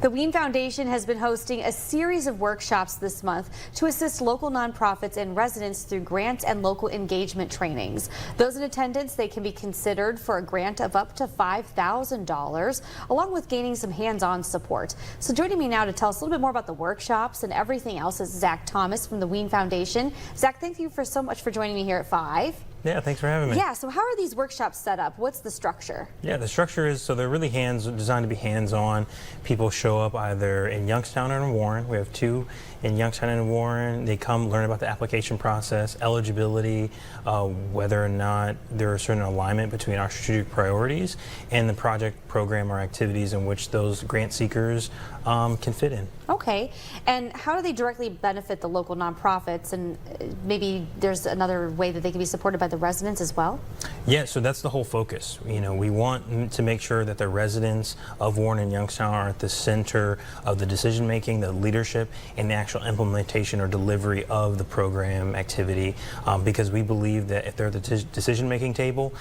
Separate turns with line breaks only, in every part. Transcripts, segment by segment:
The Wean Foundation has been hosting a series of workshops this month to assist local nonprofits and residents through grants and local engagement trainings. Those in attendance, they can be considered for a grant of up to $5,000, along with gaining some hands-on support. So joining me now to tell us a little bit more about the workshops and everything else is Zach Thomas from the Wean Foundation. Zach, thank you so much for joining me here at 5.
Yeah, thanks for having me.
Yeah, so how are these workshops set up? What's the structure?
Yeah, the structure is, so they're really designed to be hands-on. People show up either in Youngstown or in Warren. We have 2 in Youngstown and Warren. They come learn about the application process, eligibility, whether or not there is certain alignment between our strategic priorities and the project, program, or activities in which those grant seekers can fit in.
Okay, and how do they directly benefit the local nonprofits, and maybe there's another way that they can be supported by the residents as well?
Yeah, so that's the whole focus. You know, we want to make sure that the residents of Warren and Youngstown are at the center of the decision making, the leadership, and the actual implementation or delivery of the program activity, because we believe that if they're at the decision making table,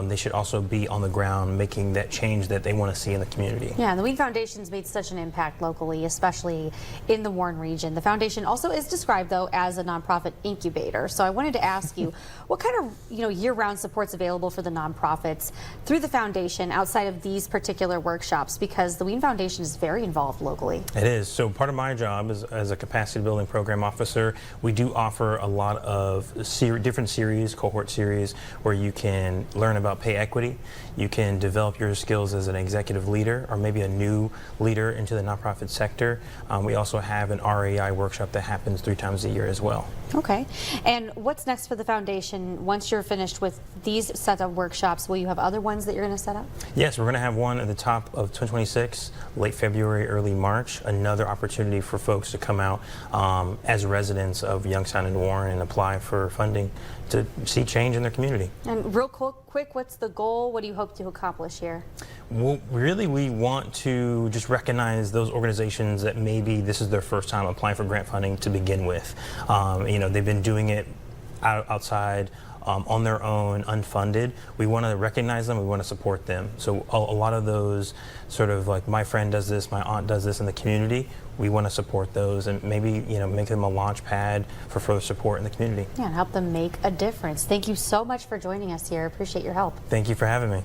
they should also be on the ground making that change that they want to see in the community.
Yeah, the Wean Foundation's made such an impact locally, especially in the Warren region. The foundation also is described, though, as a nonprofit incubator. So I wanted to ask you, what kind of year-round support's available for the nonprofits through the foundation outside of these particular workshops? Because the Wean Foundation is very involved locally.
It is. So part of my job is as a capacity building program officer. We do offer a lot of different series, cohort series, where you can learn about pay equity. You can develop your skills as an executive leader or maybe a new leader into the nonprofit sector. We also have an REI workshop that happens 3 times a year as well.
Okay. And what's next for the foundation once you're finished with these set of workshops? Will you have other ones that you're going to set up?
Yes, we're going to have one at the top of 2026, late February, early March. Another opportunity for folks to come out as residents of Youngstown and Warren and apply for funding to see change in their community.
And real quick, what's the goal? What do you hope to accomplish here?
Well, really, we want to just recognize those organizations that maybe this is their first time applying for grant funding to begin with. They've been doing it outside on their own, unfunded. We want to recognize them, we want to support them. So a lot of those sort of like my friend does this, my aunt does this in the community, we want to support those and maybe make them a launch pad for further support in the community.
Yeah, and help them make a difference. Thank you so much for joining us here. I appreciate your help.
Thank you for having me.